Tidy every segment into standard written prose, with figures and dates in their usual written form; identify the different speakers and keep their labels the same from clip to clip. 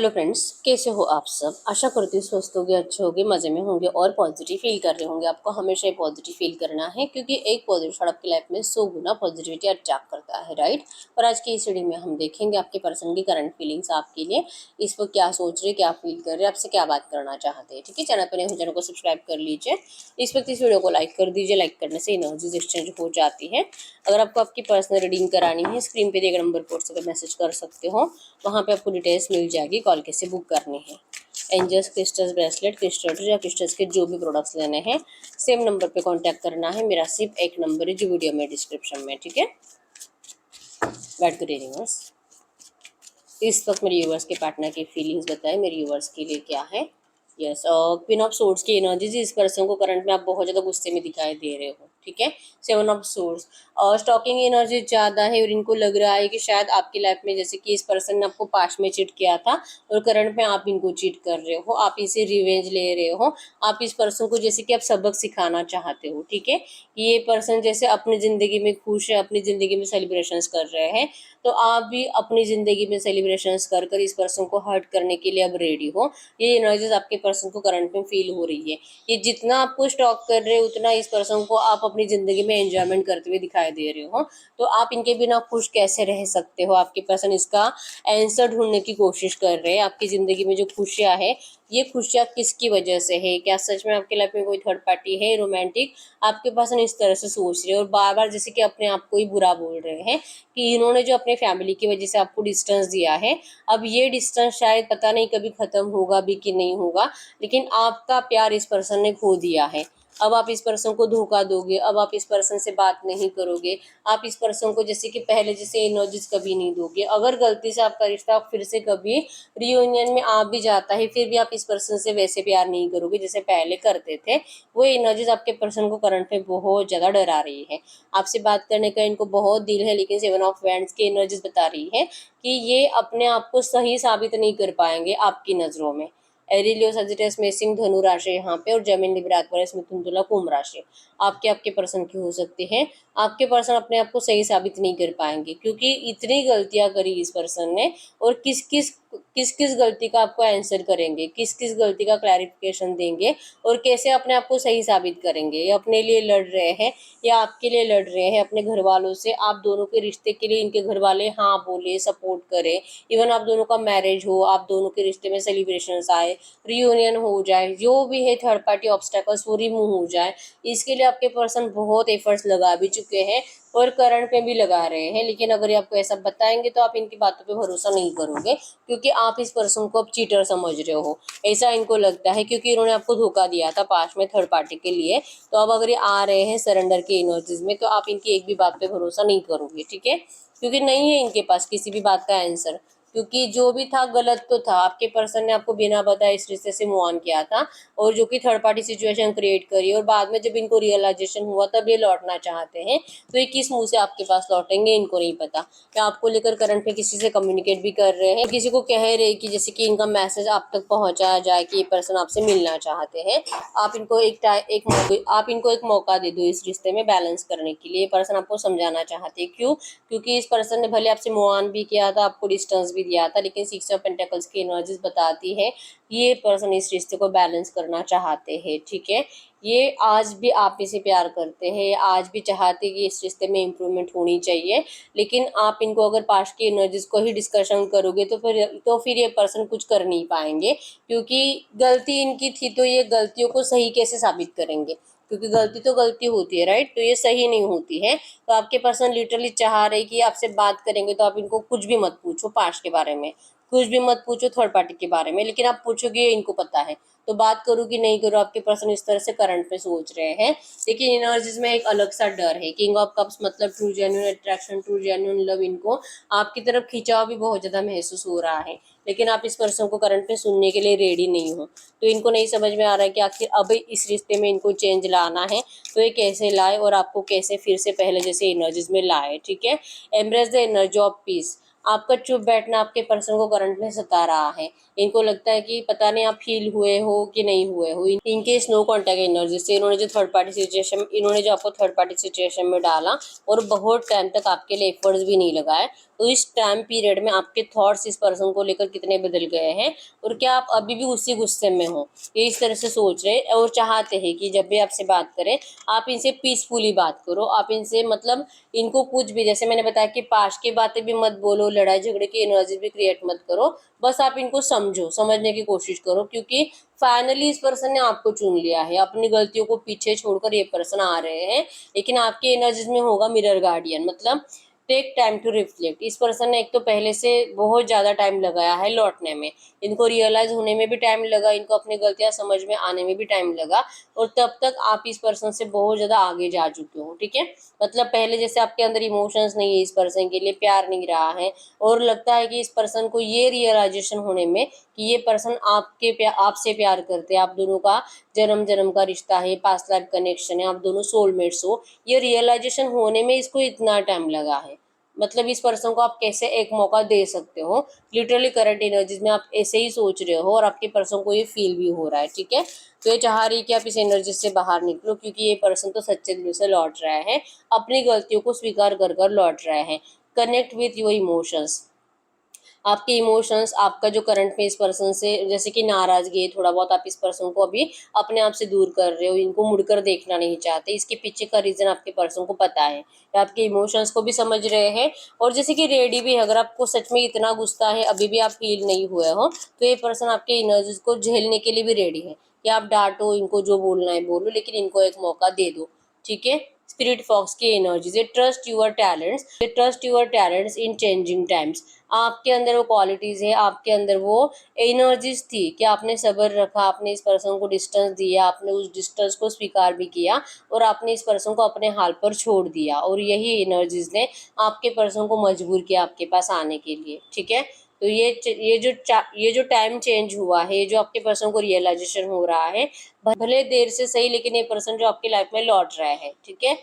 Speaker 1: Hello friends, कैसे हो आप सब। आशा करती हूँ स्वस्थ होंगे, अच्छे होंगे, मज़े में होंगे और पॉजिटिव फील कर रहे होंगे। आपको हमेशा ही पॉजिटिव फील करना है क्योंकि एक पॉजिटिव थॉट आपकी लाइफ में 100 गुना पॉजिटिविटी अट्रैक्ट करता है, राइट। और आज की इस वीडियो में हम देखेंगे आपके पर्सन की करंट फीलिंग्स आपके लिए, इस वक्त क्या सोच रहे, क्या फील कर रहे, आपसे क्या बात करना चाहते हैं। ठीक है, चैनल पर नए हो चैनल को सब्सक्राइब कर लीजिए। इस वक्त इस वीडियो को लाइक कर दीजिए। लाइक करने से एनर्जीज एक्सचेंज हो जाती है। अगर आपको आपकी पर्सनल रीडिंग करानी है, स्क्रीन पे दिए गए नंबर पर से मैसेज कर सकते हो, वहाँ पे आपको डिटेल्स मिल जाएगी। कॉल कैसे बुक करनी है, एंजल्स क्रिस्टल्स ब्रेसलेट क्रिस्टल या क्रिस्टल्स के जो भी प्रोडक्ट्स लेने हैं, सेम नंबर पे कांटेक्ट करना है। मेरा सिर्फ एक नंबर है जो वीडियो में डिस्क्रिप्शन में, ठीक है। बैठ कर रीडिंग बस। इस वक्त मेरे यूवर्स के पार्टनर की फीलिंग्स बताएं मेरे यूवर्स के लिए क्या है। यस, क्वीन ऑफ सोर्ड्स की एनर्जी, इस पर्सन को करंट में आप बहुत ज़्यादा गुस्से में दिखाई दे रहे हो, ठीक है। सेवन ऑफ सोर्ड्स और स्टॉकिंग एनर्जी ज़्यादा है और इनको लग रहा है कि शायद आपकी लाइफ में जैसे कि इस पर्सन ने आपको पास्ट में चीट किया था और करंट में आप इनको चीट कर रहे हो, आप इसे रिवेंज ले रहे हो। आप इस पर्सन को जैसे कि आप सबक सिखाना चाहते हो, ठीक है। ये पर्सन जैसे अपनी ज़िंदगी में खुश है, अपनी ज़िंदगी में सेलिब्रेशंस कर रहे हैं, तो आप भी अपनी ज़िंदगी में सेलिब्रेशंस कर कर इस पर्सन को हर्ट करने के लिए अब रेडी हो। ये एनर्जीज आपके पर्सन को करंट में फील हो रही है। ये जितना आपको स्टॉक कर रहे हो उतना इस पर्सन को आप अपनी ज़िंदगी में एंजॉयमेंट करते हुए दिखाई दे रहे हो। तो आप इनके बिना खुश कैसे रह सकते हो, आपके पर्सन इसका आंसर ढूंढने की कोशिश कर रहे हैं। आपकी ज़िंदगी में जो खुशियाँ है, ये खुशियाँ किसकी वजह से है। क्या सच में आपकी लाइफ में कोई थर्ड पार्टी है रोमांटिक, आपके पर्सन इस तरह से सोच रहे हैं और बार बार जैसे कि अपने आप को ही बुरा बोल रहे हैं कि इन्होंने जो अपने फैमिली की वजह से आपको डिस्टेंस दिया है, अब ये डिस्टेंस शायद पता नहीं कभी ख़त्म होगा भी कि नहीं होगा, लेकिन आपका प्यार इस पर्सन ने खो दिया है। अब आप इस पर्सन को धोखा दोगे, अब आप इस पर्सन से बात नहीं करोगे, आप इस पर्सन को जैसे कि पहले जैसे एनर्जीज कभी नहीं दोगे। अगर गलती से आपका रिश्ता फिर से कभी रियूनियन में आ भी जाता है, फिर भी आप इस पर्सन से वैसे प्यार नहीं करोगे जैसे पहले करते थे। वो एनर्जीज आपके पर्सन को करंट में बहुत ज़्यादा डरा रही है। आपसे बात करने का इनको बहुत दिल है, लेकिन सेवन ऑफ वैंड्स की एनर्जीज बता रही है कि ये अपने आप को सही साबित नहीं कर पाएंगे आपकी नज़रों में। एरिलियो सजिटेस मेसिंग धनु राशि यहाँ पे और जमीन लिब्रा एक्वेरियस मिथुन तुला कुंभ राशि आपके पर्सन की हो सकती है। आपके पर्सन अपने आप को सही साबित नहीं कर पाएंगे क्योंकि इतनी गलतियां करी इस पर्सन ने, और किस किस गलती का आपको आंसर करेंगे, किस किस गलती का क्लैरिफिकेशन देंगे और कैसे अपने आप को सही साबित करेंगे। ये अपने लिए लड़ रहे हैं या आपके लिए लड़ रहे हैं, अपने घर वालों से। आप दोनों के रिश्ते के लिए इनके घर वाले हाँ बोले, सपोर्ट करें, इवन आप दोनों का मैरिज हो, आप दोनों के रिश्ते में सेलिब्रेशंस आए, रियूनियन हो जाए, जो भी है थर्ड पार्टी ऑब्स्टेकल्स वो रिमूव हो जाए, इसके लिए आपके पर्सन बहुत एफर्ट्स लगा भी चुके हैं और करंट पे भी लगा रहे हैं। लेकिन अगर ये आपको ऐसा बताएंगे तो आप इनकी बातों पे भरोसा नहीं करोगे क्योंकि आप इस पर्सन को अब चीटर समझ रहे हो, ऐसा इनको लगता है क्योंकि इन्होंने आपको धोखा दिया था पास्ट में थर्ड पार्टी के लिए। तो अब अगर ये आ रहे हैं सरेंडर के एनर्जीज में तो आप इनकी एक भी बात पे भरोसा नहीं करोगे, ठीक है। क्योंकि नहीं है इनके पास किसी भी बात का आंसर, क्योंकि जो भी था गलत तो था। आपके पर्सन ने आपको बिना बताए इस रिश्ते से मूव ऑन किया था और जो कि थर्ड पार्टी सिचुएशन क्रिएट करी, और बाद में जब इनको रियलाइजेशन हुआ तब ये लौटना चाहते हैं। तो ये किस मुंह से आपके पास लौटेंगे इनको नहीं पता। क्या आपको लेकर करंट में किसी से कम्युनिकेट भी कर रहे हैं, किसी को कह रहे हैं कि जैसे कि इनका मैसेज आप तक पहुंचाया जाए कि ये पर्सन आपसे मिलना चाहते हैं। आप इनको आप इनको एक मौका दे दो इस रिश्ते में बैलेंस करने के लिए। पर्सन आपको समझाना चाहते हैं, क्यों? क्योंकि इस पर्सन ने भले आपसे मूव ऑन भी किया था, आपको डिस्टेंस भी दिया था, लेकिन सिक्स ऑफ पेंटिकल्स की एनर्जीज बताती है ये पर्सन इस रिश्ते को बैलेंस करना चाहते हैं, ठीक है। ये आज भी आप ही से प्यार करते हैं, आज भी चाहते हैं कि इस रिश्ते में इम्प्रूवमेंट होनी चाहिए, लेकिन आप इनको अगर पास्ट की एनर्जीज को ही डिस्कशन करोगे तो फिर ये पर्सन कुछ कर नहीं पाएंगे क्योंकि गलती इनकी थी, तो ये गलतियों को सही कैसे साबित करेंगे, क्योंकि गलती तो गलती होती है, राइट। तो ये सही नहीं होती है। तो आपके पर्सन लिटरली चाह रहे कि आपसे बात करेंगे तो आप इनको कुछ भी मत पूछो पास्ट के बारे में, कुछ भी मत पूछो थर्ड पार्टी के बारे में, लेकिन आप पूछोगे इनको पता है। तो बात करो कि नहीं करो, आपके पर्सन इस तरह से करंट में सोच रहे हैं। लेकिन एनर्जीज में एक अलग सा डर है। किंग ऑफ कप्स मतलब true genuine attraction, true genuine love, इनको आपकी तरफ खिंचाव भी बहुत ज्यादा महसूस हो रहा है, लेकिन आप इस पर्सन को करंट में सुनने के लिए रेडी नहीं हो। तो इनको नहीं समझ में आ रहा है कि आखिर अब इस रिश्ते में इनको चेंज लाना है तो ये कैसे लाए और आपको कैसे फिर से पहले जैसे एनर्जीज में लाए, ठीक है। Embrace the energy of peace, आपका चुप बैठना आपके पर्सन को करंट में सता रहा है। इनको लगता है कि पता नहीं आप हील हुए हो कि नहीं हुए हो। इनके नो कॉन्टैक्ट एनर्जी से इन्होंने जो थर्ड पार्टी सिचुएशन, इन्होंने जो आपको थर्ड पार्टी सिचुएशन में डाला और बहुत टाइम तक आपके लिए एफर्ट्स भी नहीं लगाए, तो इस टाइम पीरियड में आपके थॉट्स इस पर्सन को लेकर कितने बदल गए हैं, और क्या आप अभी भी उसी गुस्से में हो, ये इस तरह से सोच रहे और चाहते हैं कि जब भी आपसे बात करें आप इनसे पीसफुली बात करो। आप इनसे मतलब इनको कुछ भी, जैसे मैंने बताया कि पास्ट की बातें भी मत बोलो, लड़ाई झगड़े की एनर्जी भी क्रिएट मत करो, बस आप इनको समझो, समझने की कोशिश करो, क्योंकि फाइनली इस पर्सन ने आपको चुन लिया है। अपनी गलतियों को पीछे छोड़कर ये पर्सन आ रहे हैं, लेकिन आपकी एनर्जीज में होगा मिरर गार्डियन, मतलब टेक टाइम टू रिफ्लेक्ट। इस पर्सन ने एक तो पहले से बहुत ज़्यादा टाइम लगाया है लौटने में, इनको रियलाइज होने में भी टाइम लगा, इनको अपनी गलतियां समझ में आने में भी टाइम लगा, और तब तक आप इस पर्सन से बहुत ज़्यादा आगे जा चुके हो। ठीक है, मतलब पहले जैसे आपके अंदर इमोशंस नहीं है इस पर्सन के लिए, प्यार नहीं रहा है, और लगता है कि इस पर्सन को ये रियलाइजेशन होने में कि ये पर्सन आपसे प्यार करते हैं, आप दोनों का जन्म जन्म का रिश्ता है, पास्ट लाइफ कनेक्शन है, आप दोनों सोलमेट्स हो, ये रियलाइजेशन होने में इसको इतना टाइम लगा है। मतलब इस पर्सन को आप कैसे एक मौका दे सकते हो, लिटरली करंट एनर्जीज में आप ऐसे ही सोच रहे हो और आपके पर्सन को ये फील भी हो रहा है। ठीक है, तो ये चाह रही है कि आप इस एनर्जी से बाहर निकलो, क्योंकि ये पर्सन तो सच्चे दिल से लौट रहा है, अपनी गलतियों को स्वीकार कर कर लौट रहा है। कनेक्ट विथ योर इमोशंस, आपके इमोशंस, आपका जो करंट में इस पर्सन से जैसे कि नाराजगी है थोड़ा बहुत, आप इस पर्सन को अभी अपने आप से दूर कर रहे हो, इनको मुड़कर देखना नहीं चाहते, इसके पीछे का रीजन आपके पर्सन को पता है, आपके इमोशंस को भी समझ रहे हैं, और जैसे कि रेडी भी है। अगर आपको सच में इतना गुस्सा है, अभी भी आप फील नहीं हुए हो, तो ये पर्सन आपके एनर्जीज को झेलने के लिए भी रेडी है कि आप डांटो इनको, जो बोलना है बोलो, लेकिन इनको एक मौका दे दो। ठीक है, स्पिरिट फॉक्स की energy, trust your talents in changing times. आपके अंदर वो क्वालिटीज है, आपके अंदर वो एनर्जीज थी कि आपने सब्र रखा, आपने इस पर्सन को डिस्टेंस दिया, आपने उस डिस्टेंस को स्वीकार भी किया, और आपने इस पर्सन को अपने हाल पर छोड़ दिया, और यही एनर्जीज ने आपके पर्सन को मजबूर किया आपके पास आने के लिए। ठीक है, तो ये जो टाइम चेंज हुआ है, ये जो आपके पर्सन को रियलाइजेशन हो रहा है, भले देर से सही, लेकिन ये पर्सन जो आपकी लाइफ में लौट रहा है। ठीक है,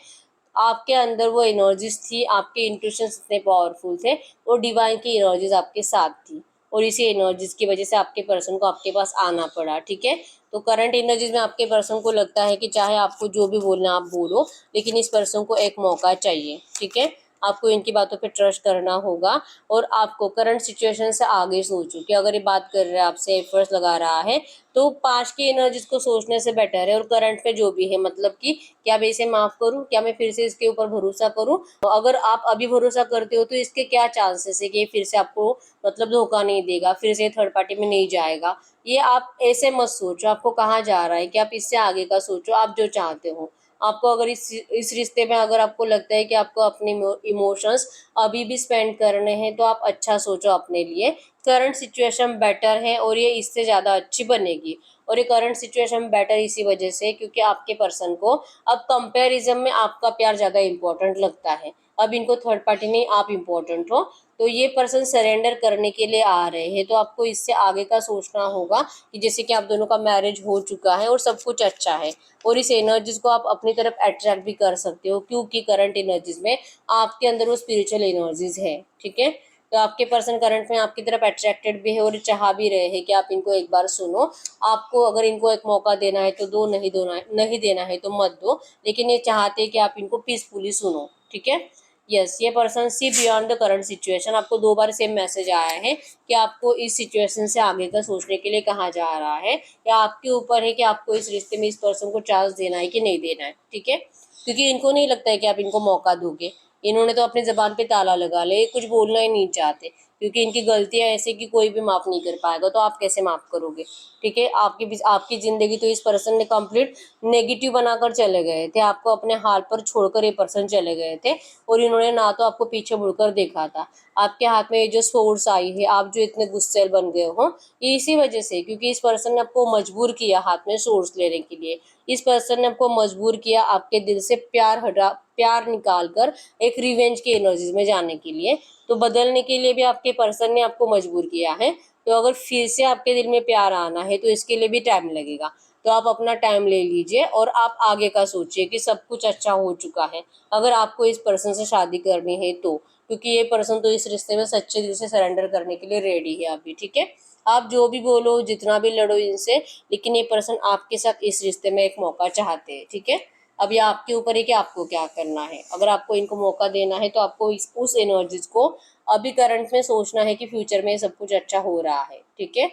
Speaker 1: आपके अंदर वो एनर्जीज थी, आपके इंट्यूशंस इतने पावरफुल थे, और डिवाइन की एनर्जीज आपके साथ थी, और इसी एनर्जीज की वजह से आपके पर्सन को आपके पास आना पड़ा। ठीक है, तो करंट एनर्जीज में आपके पर्सन को लगता है कि चाहे आपको जो भी बोलना आप बोलो, लेकिन इस पर्सन को एक मौका चाहिए। ठीक है, आपको इनकी बातों पे ट्रस्ट करना होगा, और आपको करंट सिचुएशन से आगे सोचो कि अगर ये बात कर रहा है आपसे, एफर्ट्स लगा रहा है, तो पास्ट की एनर्जीज को सोचने से बेटर है, और करंट में जो भी है, मतलब कि क्या मैं इसे माफ करूं, क्या मैं फिर से इसके ऊपर भरोसा करूं, तो अगर आप अभी भरोसा करते हो तो इसके क्या चांसेस है कि ये फिर से आपको मतलब धोखा नहीं देगा, फिर से थर्ड पार्टी में नहीं जाएगा। ये आप ऐसे मत सोचो, आपको कहाँ जा रहा है, कि आप इससे आगे का सोचो, आप जो चाहते हो। आपको अगर इस रिश्ते में अगर आपको लगता है कि आपको अपने इमोशंस अभी भी स्पेंड करने हैं, तो आप अच्छा सोचो अपने लिए। करंट सिचुएशन बेटर है, और ये इससे ज़्यादा अच्छी बनेगी, और ये करंट सिचुएशन बेटर इसी वजह से क्योंकि आपके पर्सन को अब कंपैरिजन में आपका प्यार ज़्यादा इम्पोर्टेंट लगता है। अब इनको थर्ड पार्टी नहीं, आप इम्पोर्टेंट हो, तो ये पर्सन सरेंडर करने के लिए आ रहे हैं, तो आपको इससे आगे का सोचना होगा कि जैसे कि आप दोनों का मैरिज हो चुका है और सब कुछ अच्छा है, और इस एनर्जीज को आप अपनी तरफ अट्रैक्ट भी कर सकते हो, क्योंकि करंट एनर्जीज में आपके अंदर वो स्पिरिचुअल एनर्जीज है। ठीक है, तो आपके पर्सन करंट में आपकी तरफ अट्रैक्टेड भी है, और चाह भी रहे हैं कि आप इनको एक बार सुनो। आपको अगर इनको एक मौका देना है तो दो, नहीं देना है तो मत दो, लेकिन ये चाहते हैं कि आप इनको पीसफुली सुनो। ठीक है, यस, ये person see beyond the current situation, आपको 2 बार सेम मैसेज आया है कि आपको इस सिचुएशन से आगे का सोचने के लिए कहा जा रहा है, या आपके ऊपर है कि आपको इस रिश्ते में इस पर्सन को चांस देना है कि नहीं देना है। ठीक है, क्योंकि इनको नहीं लगता है कि आप इनको मौका दोगे, इन्होंने तो अपनी जबान पे ताला लगा लिया, कुछ बोलना ही नहीं चाहते, क्योंकि इनकी गलतियां ऐसे कि कोई भी माफ नहीं कर पाएगा, तो आप कैसे माफ करोगे। ठीक है, आपकी जिंदगी तो इस पर्सन ने कंप्लीट नेगेटिव बनाकर चले गए थे, आपको अपने हाल पर छोड़कर ये पर्सन चले गए थे, और इन्होंने ना तो आपको पीछे मुड़कर देखा था। आपके हाथ में ये जो सोर्स आई है, आप जो इतने गुस्सेल बन गए हो, ये इसी वजह से, क्योंकि इस पर्सन ने आपको मजबूर किया हाथ में सोर्स लेने के लिए। इस पर्सन ने आपको मजबूर किया आपके दिल से प्यार निकाल कर एक रिवेंज की एनर्जीज में जाने के लिए, तो बदलने के लिए भी आपके पर्सन ने आपको मजबूर किया है। तो अगर फिर से आपके दिल में प्यार आना है तो इसके लिए भी टाइम लगेगा, तो आप अपना टाइम ले लीजिए, और आप आगे का सोचिए कि सब कुछ अच्छा हो चुका है, अगर आपको इस पर्सन से शादी करनी है तो, क्योंकि ये पर्सन तो इस रिश्ते में सच्चे दिल से सरेंडर करने के लिए रेडी है अभी, ठीक है। आप जो भी बोलो, जितना भी लड़ो इनसे, लेकिन ये पर्सन आपके साथ इस रिश्ते में एक मौका चाहते हैं, ठीक है। अब ये आपके ऊपर है कि आपको क्या करना है। अगर आपको इनको मौका देना है तो आपको उस एनर्जीज को अभी करंट में सोचना है कि फ्यूचर में सब कुछ अच्छा हो रहा है, ठीक है।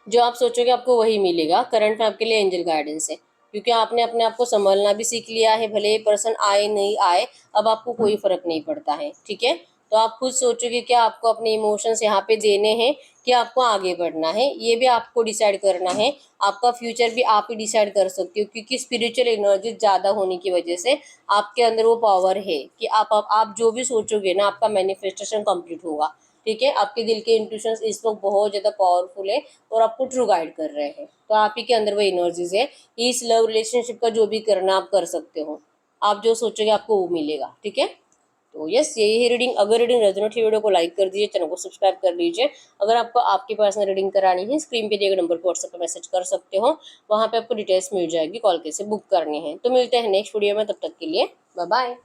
Speaker 1: जो आप सोचोगे आपको वही मिलेगा। करंट में आपके लिए एंजल गाइडेंस है, क्योंकि आपने अपने आप को संभालना भी सीख लिया है। भले ये पर्सन आए नहीं आए, अब आपको कोई फर्क नहीं पड़ता है, ठीक है। तो आप खुद सोचोगे क्या आपको अपने इमोशंस यहाँ पे देने हैं कि आपको आगे बढ़ना है, ये भी आपको डिसाइड करना है। आपका फ्यूचर भी आप ही डिसाइड कर सकते हो, क्योंकि स्पिरिचुअल एनर्जी ज़्यादा होने की वजह से आपके अंदर वो पावर है कि आप जो भी सोचोगे ना, आपका मैनिफेस्टेशन कंप्लीट होगा, ठीक है। आपके दिल के इंट्यूशंस इस वक्त बहुत ज़्यादा पावरफुल है और आपको ट्रू गाइड कर रहे हैं। तो आप ही के अंदर वो एनर्जीज है। इस लव रिलेशनशिप का जो भी करना आप कर सकते हो, आप जो सोचोगे आपको वो मिलेगा, ठीक है। तो यस, यही है रीडिंग। अगर रीडिंग रेजोनेट है, वीडियो को लाइक कर दीजिए, चैनल को सब्सक्राइब कर लीजिए। अगर आपको आपकी पर्सनल रीडिंग करानी है, स्क्रीन पे दिए गए नंबर पर व्हाट्सएप पर मैसेज कर सकते हो, वहाँ पे आपको डिटेल्स मिल जाएगी, कॉल कैसे बुक करनी है। तो मिलते हैं नेक्स्ट वीडियो में, तब तक के लिए बाय बाय।